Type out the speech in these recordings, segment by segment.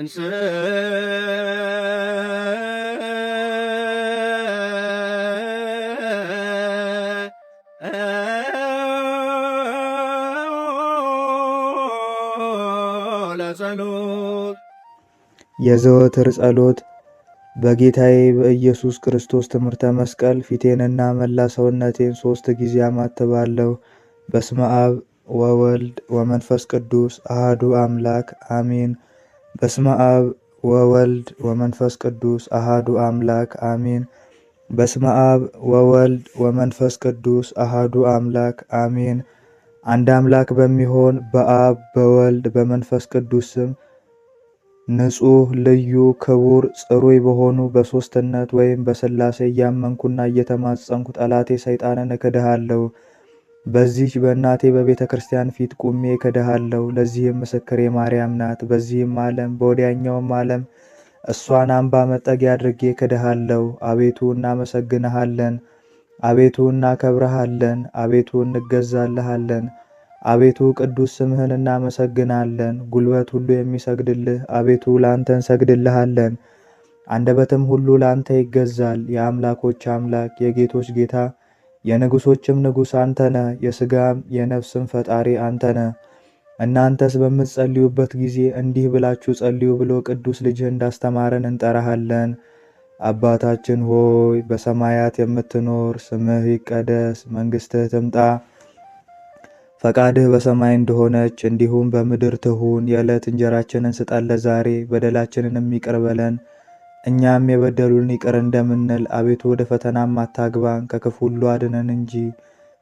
የዘወትር ጸሎት በጌታዬ በኢየሱስ ክርስቶስ ትምህርተ መስቀል ፊቴንና መላ ሰውነቴን 3 ጊዜ አማትባለሁ። በስመ አብ ወወልድ ወመንፈስ ቅዱስ አሃዱ አምላክ አሜን። በስመ አብ ወወልድ ወመንፈስ ቅዱስ አሃዱ አምላክ አሜን። በስመ አብ ወወልድ ወመንፈስ ቅዱስ አሃዱ አምላክ አሜን። አንድ አምላክ በሚሆን በአብ በወልድ በመንፈስ ቅዱስ ስም ንጹሕ ልዩ ክቡር ጽሩይ በሆኑ በሦስትነት ወይም በሥላሴ እያመንኩና እየተማጸንኩ ጠላቴ ሰይጣንን እክድሃለሁ። በዚህች በእናቴ በቤተ ክርስቲያን ፊት ቁሜ እክድሃለሁ። ለዚህም ምስክሬ ማርያም ናት። በዚህም ዓለም በወዲያኛውም ዓለም እሷን አምባ መጠጊያ አድርጌ እክድሃለሁ። አቤቱ እናመሰግንሃለን፣ አቤቱ እናከብረሃለን፣ አቤቱ እንገዛልሃለን። አቤቱ ቅዱስ ስምህን እናመሰግናለን። ጉልበት ሁሉ የሚሰግድልህ አቤቱ ላንተ እንሰግድልሃለን። አንደበትም ሁሉ ላንተ ይገዛል። የአምላኮች አምላክ የጌቶች ጌታ የንጉሶችም ንጉሥ አንተ ነህ። የሥጋም የነፍስም ፈጣሪ አንተ ነህ። እናንተስ በምትጸልዩበት ጊዜ እንዲህ ብላችሁ ጸልዩ ብሎ ቅዱስ ልጅህ እንዳስተማረን እንጠራሃለን። አባታችን ሆይ በሰማያት የምትኖር፣ ስምህ ይቀደስ፣ መንግሥትህ ትምጣ፣ ፈቃድህ በሰማይ እንደሆነች እንዲሁም በምድር ትሁን። የዕለት እንጀራችንን ስጠን ዛሬ፣ በደላችንንም ይቅር በለን እኛም የበደሉን ይቅር እንደምንል። አቤቱ ወደ ፈተናም አታግባን፣ ከክፉ ሁሉ አድነን እንጂ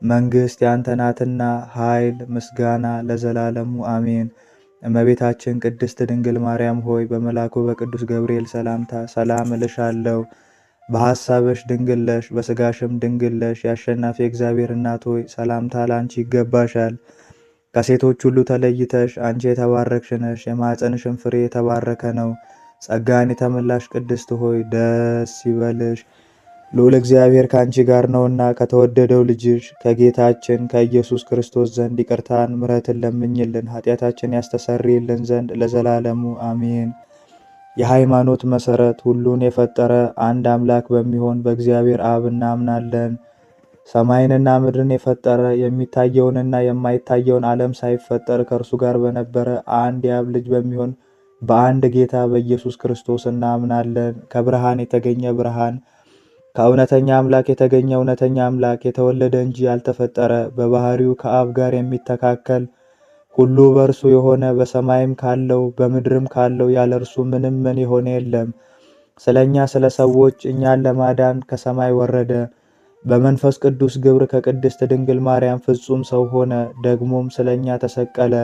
መንግሥት ያንተ ናትና ኃይል፣ ምስጋና ለዘላለሙ አሜን። እመቤታችን ቅድስት ድንግል ማርያም ሆይ በመልአኩ በቅዱስ ገብርኤል ሰላምታ ሰላም እልሻለሁ። በሐሳብሽ ድንግል ነሽ፣ በሥጋሽም ድንግል ነሽ። የአሸናፊ እግዚአብሔር እናት ሆይ ሰላምታ ላንቺ ይገባሻል። ከሴቶች ሁሉ ተለይተሽ አንቺ የተባረክሽ ነሽ፣ የማኅፀንሽም ፍሬ የተባረከ ነው። ጸጋን የተመላሽ ቅድስት ሆይ ደስ ይበልሽ፣ ልዑል እግዚአብሔር ከአንቺ ጋር ነውና ከተወደደው ልጅሽ ከጌታችን ከኢየሱስ ክርስቶስ ዘንድ ይቅርታን ምሕረትን ለምኝልን ኃጢአታችን ያስተሰርይልን ዘንድ ለዘላለሙ አሜን። የሃይማኖት መሰረት ሁሉን የፈጠረ አንድ አምላክ በሚሆን በእግዚአብሔር አብ እናምናለን። ሰማይንና ምድርን የፈጠረ የሚታየውንና የማይታየውን ዓለም ሳይፈጠር ከእርሱ ጋር በነበረ አንድ የአብ ልጅ በሚሆን በአንድ ጌታ በኢየሱስ ክርስቶስ እናምናለን። ከብርሃን የተገኘ ብርሃን፣ ከእውነተኛ አምላክ የተገኘ እውነተኛ አምላክ፣ የተወለደ እንጂ ያልተፈጠረ፣ በባህሪው ከአብ ጋር የሚተካከል፣ ሁሉ በእርሱ የሆነ፣ በሰማይም ካለው በምድርም ካለው ያለ እርሱ ምንም ምን የሆነ የለም። ስለ እኛ ስለ ሰዎች እኛን ለማዳን ከሰማይ ወረደ። በመንፈስ ቅዱስ ግብር ከቅድስት ድንግል ማርያም ፍጹም ሰው ሆነ። ደግሞም ስለ እኛ ተሰቀለ።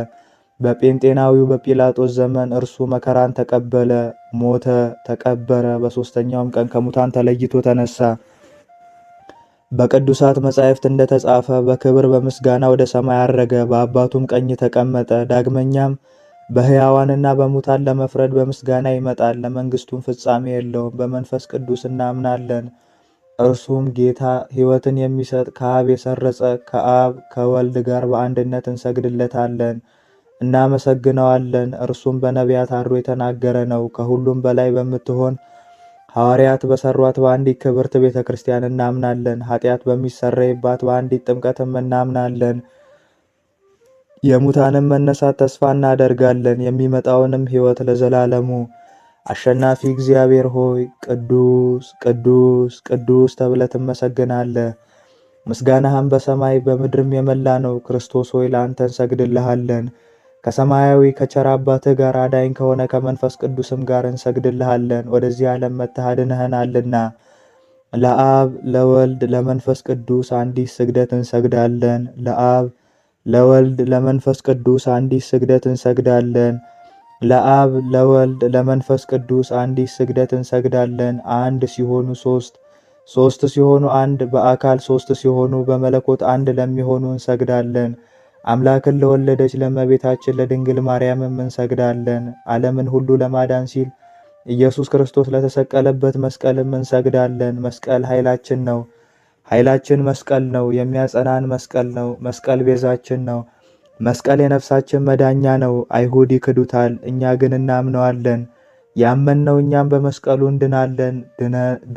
በጴንጤናዊው በጲላጦስ ዘመን እርሱ መከራን ተቀበለ፣ ሞተ፣ ተቀበረ። በሦስተኛውም ቀን ከሙታን ተለይቶ ተነሳ። በቅዱሳት መጻሕፍት እንደተጻፈ በክብር በምስጋና ወደ ሰማይ አረገ፣ በአባቱም ቀኝ ተቀመጠ። ዳግመኛም በሕያዋንና በሙታን ለመፍረድ በምስጋና ይመጣል። ለመንግሥቱም ፍጻሜ የለውም። በመንፈስ ቅዱስ እናምናለን። እርሱም ጌታ ሕይወትን የሚሰጥ ከአብ የሰረጸ ከአብ ከወልድ ጋር በአንድነት እንሰግድለታለን፣ እናመሰግነዋለን። እርሱም በነቢያት አድሮ የተናገረ ነው። ከሁሉም በላይ በምትሆን ሐዋርያት በሰሯት በአንዲት ክብርት ቤተ ክርስቲያን እናምናለን። ኃጢአት በሚሰረይባት በአንዲት ጥምቀትም እናምናለን። የሙታንም መነሳት ተስፋ እናደርጋለን፣ የሚመጣውንም ሕይወት ለዘላለሙ። አሸናፊ እግዚአብሔር ሆይ ቅዱስ ቅዱስ ቅዱስ ተብለህ ትመሰገናለህ። ምስጋናህም በሰማይ በምድርም የመላ ነው። ክርስቶስ ሆይ ለአንተ እንሰግድልሃለን። ከሰማያዊ ከቸር አባትህ ጋር አዳኝ ከሆነ ከመንፈስ ቅዱስም ጋር እንሰግድልሃለን። ወደዚህ ዓለም መጥተህ አድነኸናልና ለአብ ለወልድ ለመንፈስ ቅዱስ አንዲት ስግደት እንሰግዳለን። ለአብ ለወልድ ለመንፈስ ቅዱስ አንዲት ስግደት እንሰግዳለን። ለአብ ለወልድ ለመንፈስ ቅዱስ አንዲት ስግደት እንሰግዳለን። አንድ ሲሆኑ ሶስት፣ ሶስት ሲሆኑ አንድ፣ በአካል ሶስት ሲሆኑ በመለኮት አንድ ለሚሆኑ እንሰግዳለን። አምላክን ለወለደች ለእመቤታችን ለድንግል ማርያምም እንሰግዳለን። ዓለምን ሁሉ ለማዳን ሲል ኢየሱስ ክርስቶስ ለተሰቀለበት መስቀልም እንሰግዳለን። መስቀል ኃይላችን ነው። ኃይላችን መስቀል ነው። የሚያጸናን መስቀል ነው። መስቀል ቤዛችን ነው። መስቀል የነፍሳችን መዳኛ ነው። አይሁድ ይክዱታል፣ እኛ ግን እናምነዋለን። ያመንነው እኛም በመስቀሉ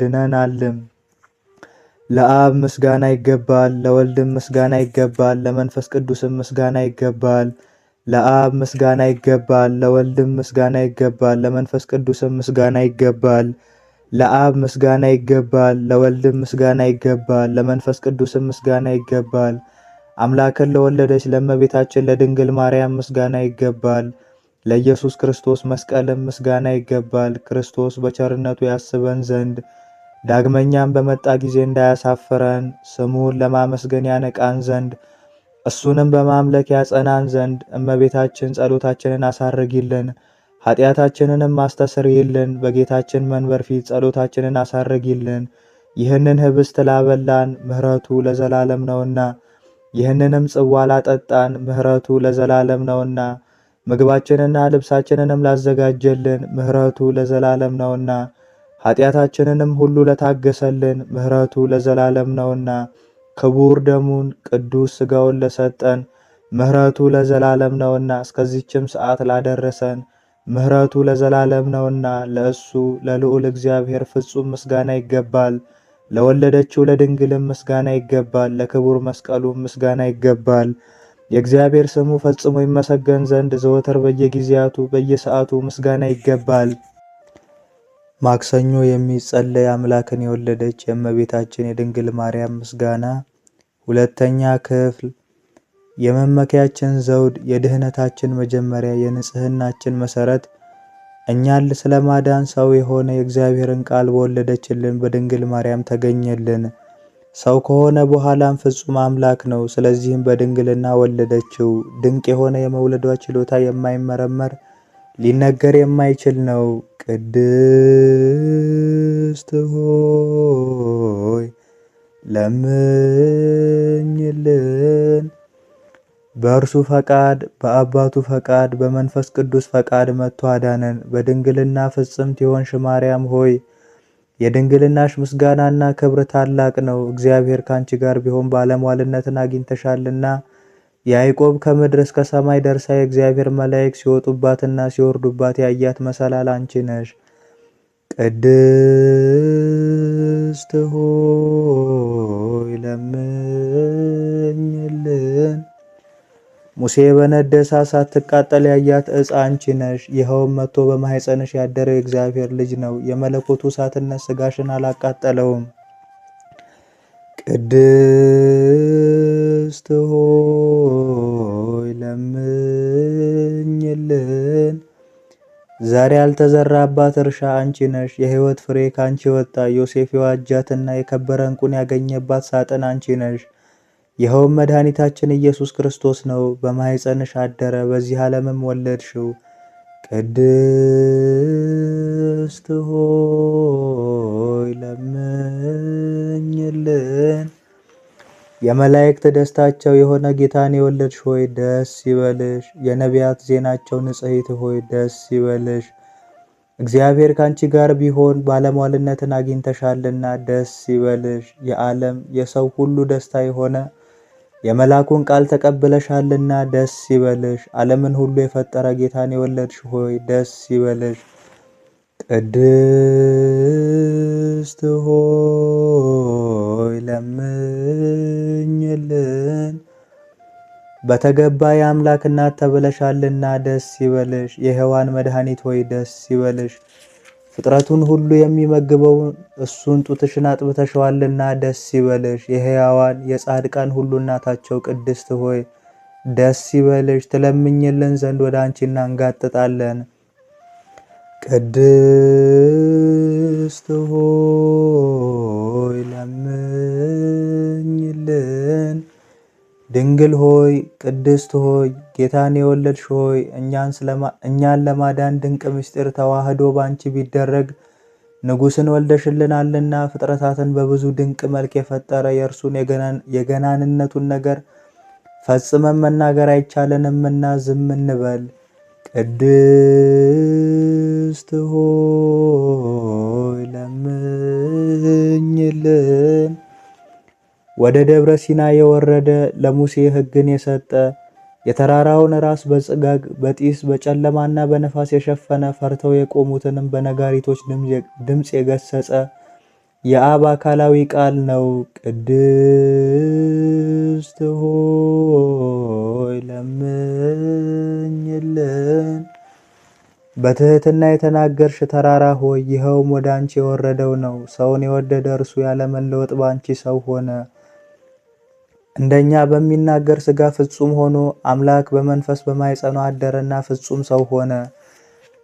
ድነናልም። ለአብ ምስጋና ይገባል፣ ለወልድም ምስጋና ይገባል፣ ለመንፈስ ቅዱስም ምስጋና ይገባል። ለአብ ምስጋና ይገባል፣ ለወልድም ምስጋና ይገባል፣ ለመንፈስ ቅዱስም ምስጋና ይገባል። ለአብ ምስጋና ይገባል፣ ለወልድም ምስጋና ይገባል፣ ለመንፈስ ቅዱስም ምስጋና ይገባል። አምላክን ለወለደች ለእመቤታችን ለድንግል ማርያም ምስጋና ይገባል። ለኢየሱስ ክርስቶስ መስቀልም ምስጋና ይገባል። ክርስቶስ በቸርነቱ ያስበን ዘንድ ዳግመኛም በመጣ ጊዜ እንዳያሳፍረን ስሙን ለማመስገን ያነቃን ዘንድ እሱንም በማምለክ ያጸናን ዘንድ እመቤታችን ጸሎታችንን አሳርጊልን፣ ኃጢአታችንንም አስተስርይልን። በጌታችን መንበር ፊት ጸሎታችንን አሳርጊልን። ይህንን ህብስት ላበላን ምሕረቱ ለዘላለም ነውና፣ ይህንንም ጽዋ ላጠጣን ምሕረቱ ለዘላለም ነውና፣ ምግባችንና ልብሳችንንም ላዘጋጀልን ምሕረቱ ለዘላለም ነውና፣ ኃጢአታችንንም ሁሉ ለታገሰልን ምሕረቱ ለዘላለም ነውና፣ ክቡር ደሙን ቅዱስ ሥጋውን ለሰጠን ምሕረቱ ለዘላለም ነውና፣ እስከዚችም ሰዓት ላደረሰን ምሕረቱ ለዘላለም ነውና፣ ለእሱ ለልዑል እግዚአብሔር ፍጹም ምስጋና ይገባል። ለወለደችው ለድንግልም ምስጋና ይገባል። ለክቡር መስቀሉም ምስጋና ይገባል። የእግዚአብሔር ስሙ ፈጽሞ ይመሰገን ዘንድ ዘወትር በየጊዜያቱ በየሰዓቱ ምስጋና ይገባል። ማክሰኞ የሚጸለይ አምላክን የወለደች የእመቤታችን የድንግል ማርያም ምስጋና። ሁለተኛ ክፍል የመመኪያችን ዘውድ፣ የድህነታችን መጀመሪያ፣ የንጽህናችን መሰረት፣ እኛን ስለማዳን ሰው የሆነ የእግዚአብሔርን ቃል በወለደችልን በድንግል ማርያም ተገኘልን። ሰው ከሆነ በኋላም ፍጹም አምላክ ነው። ስለዚህም በድንግልና ወለደችው። ድንቅ የሆነ የመውለዷ ችሎታ የማይመረመር ሊነገር የማይችል ነው። ቅድስት ሆይ ለምኝልን። በእርሱ ፈቃድ፣ በአባቱ ፈቃድ፣ በመንፈስ ቅዱስ ፈቃድ መጥቶ አዳነን። በድንግልና ፍጽምት የሆንሽ ማርያም ሆይ የድንግልናሽ ምስጋናና ክብር ታላቅ ነው። እግዚአብሔር ካንቺ ጋር ቢሆን ባለሟልነትን አግኝተሻልና። ያዕቆብ ከምድር እስከ ሰማይ ደርሳ የእግዚአብሔር መላእክት ሲወጡባትና ሲወርዱባት ያያት መሰላል አንቺ ነሽ። ቅድስት ሆይ ለምኝልን። ሙሴ በነደደ እሳት ሳትቃጠል ያያት ዕፅ አንቺ ነሽ። ይኸውም መጥቶ በማኅፀንሽ ያደረው የእግዚአብሔር ልጅ ነው። የመለኮቱ እሳትነት ሥጋሽን አላቃጠለውም። ቅድስት ሆይ ለምኝልን። ዛሬ ያልተዘራባት እርሻ አንቺ ነሽ። የሕይወት ፍሬ ካንቺ ወጣ። ዮሴፍ የዋጃትና የከበረ ዕንቁን ያገኘባት ሳጥን አንቺ ነሽ። ይኸውም መድኃኒታችን ኢየሱስ ክርስቶስ ነው። በማኅፀንሽ አደረ፣ በዚህ ዓለምም ወለድሽው። ቅድስት ሆይ ለምኝልን። የመላእክት ደስታቸው የሆነ ጌታን የወለድሽ ሆይ ደስ ይበልሽ። የነቢያት ዜናቸው ንጽሕት ሆይ ደስ ይበልሽ። እግዚአብሔር ካንቺ ጋር ቢሆን ባለሟልነትን አግኝተሻልና ደስ ይበልሽ። የዓለም የሰው ሁሉ ደስታ የሆነ የመላኩን ቃል ተቀብለሻልና ደስ ይበልሽ። ዓለምን ሁሉ የፈጠረ ጌታን የወለድሽ ሆይ ደስ ይበልሽ። ቅድስት ሆይ ለምኝልን። በተገባ የአምላክ እናት ተብለሻልና ደስ ይበልሽ። የሔዋን መድኃኒት ሆይ ደስ ይበልሽ። ፍጥረቱን ሁሉ የሚመግበው እሱን ጡትሽን አጥብተሸዋልና ደስ ይበልሽ። የሕያዋን የጻድቃን ሁሉ እናታቸው ቅድስት ሆይ ደስ ይበልሽ። ትለምኝልን ዘንድ ወደ አንቺ እናንጋጥጣለን። ቅድስት ሆይ ለምኝልን። ድንግል ሆይ ቅድስት ሆይ ጌታን የወለድሽ ሆይ እኛን ለማዳን ድንቅ ምስጢር ተዋህዶ ባንቺ ቢደረግ ንጉሥን ወልደሽልናልና ፍጥረታትን በብዙ ድንቅ መልክ የፈጠረ የእርሱን የገናንነቱን ነገር ፈጽመን መናገር አይቻለንምና ዝም እንበል። ቅድስት ሆይ ለምኝልን። ወደ ደብረ ሲና የወረደ ለሙሴ ሕግን የሰጠ የተራራውን ራስ በጭጋግ በጢስ በጨለማና በነፋስ የሸፈነ ፈርተው የቆሙትንም በነጋሪቶች ድምፅ የገሰጸ የአብ አካላዊ ቃል ነው። ቅድስት ሆይ ለምኝልን። በትሕትና የተናገርሽ ተራራ ሆይ ይኸውም ወደ አንቺ የወረደው ነው። ሰውን የወደደ እርሱ ያለመለወጥ በአንቺ ሰው ሆነ። እንደኛ በሚናገር ሥጋ ፍጹም ሆኖ አምላክ በመንፈስ በማኅፀኗ አደረና ፍጹም ሰው ሆነ።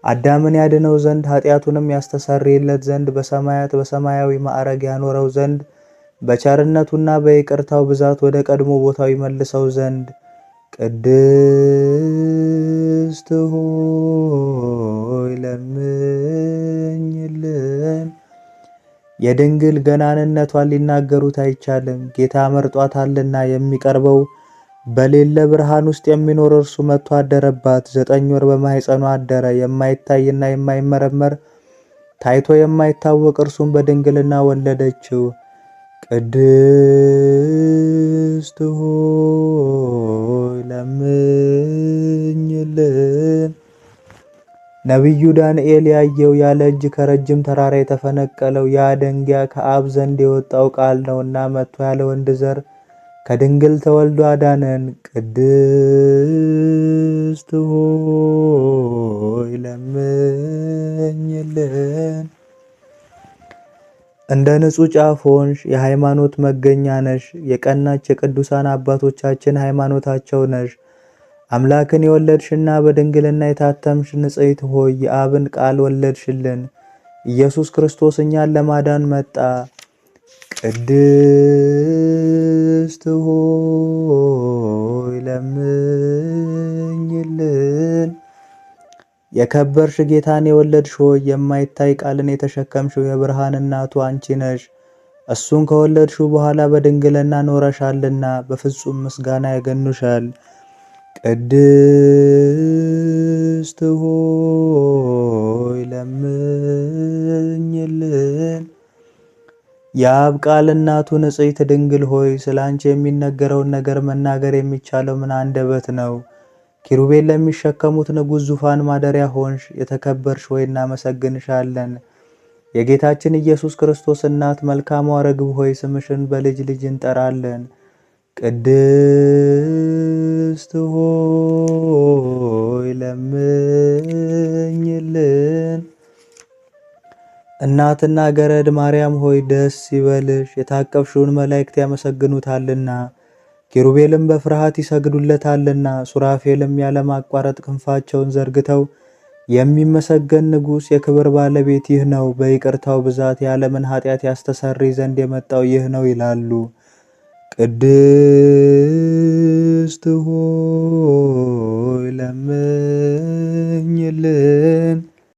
አዳምን ያድነው ዘንድ ኃጢአቱንም ያስተሰርይለት ዘንድ በሰማያት በሰማያዊ ማዕረግ ያኖረው ዘንድ በቸርነቱና በይቅርታው ብዛት ወደ ቀድሞ ቦታው ይመልሰው ዘንድ ቅድስት ሆይ ለምኝልን። የድንግል ገናንነቷን ሊናገሩት አይቻልም። ጌታ መርጧታልና የሚቀርበው በሌለ ብርሃን ውስጥ የሚኖር እርሱ መጥቶ አደረባት። 9 ወር በማኅፀኗ አደረ። የማይታይና የማይመረመር ታይቶ የማይታወቅ እርሱም በድንግልና ወለደችው። ቅድስት ሆይ ለምኝልን። ነቢዩ ዳንኤል ያየው ያለ እጅ ከረጅም ተራራ የተፈነቀለው ያ ደንጊያ ከአብ ዘንድ የወጣው ቃል ነውና መጥቶ ያለ ወንድ ዘር ከድንግል ተወልዶ አዳነን። ቅድስት ሆይ ለምኝልን። እንደ ንጹሕ ጫፍ ሆንሽ፣ የሃይማኖት መገኛ ነሽ። የቀናች የቅዱሳን አባቶቻችን ሃይማኖታቸው ነሽ። አምላክን የወለድሽና በድንግልና የታተምሽ ንጽሕት ሆይ የአብን ቃል ወለድሽልን። ኢየሱስ ክርስቶስ እኛን ለማዳን መጣ። ቅድስት ሆይ ለምኝልን። የከበርሽ ጌታን የወለድሽ ሆይ የማይታይ ቃልን የተሸከምሽው የብርሃን እናቱ አንቺ ነሽ። እሱን ከወለድሽው በኋላ በድንግልና ኖረሻልና በፍጹም ምስጋና ያገኑሻል። ቅድስት ሆይ ለምኝልን። የአብ ቃል እናቱ ንጽሕት ድንግል ሆይ ስለ አንቺ የሚነገረውን ነገር መናገር የሚቻለው ምን አንደበት ነው? ኪሩቤል ለሚሸከሙት ንጉሥ ዙፋን ማደሪያ ሆንሽ። የተከበርሽ ሆይ እናመሰግንሻለን። የጌታችን ኢየሱስ ክርስቶስ እናት መልካሟ ርግብ ሆይ ስምሽን በልጅ ልጅ እንጠራለን። ቅድስት ሆይ ለምኝልን። እናትና ገረድ ማርያም ሆይ ደስ ይበልሽ፣ የታቀፍሽውን መላእክት ያመሰግኑታልና፣ ኪሩቤልም በፍርሃት ይሰግዱለታልና፣ ሱራፌልም ያለማቋረጥ ክንፋቸውን ዘርግተው የሚመሰገን ንጉሥ የክብር ባለቤት ይህ ነው፣ በይቅርታው ብዛት የዓለምን ኃጢአት ያስተሰርይ ዘንድ የመጣው ይህ ነው ይላሉ። ቅድስት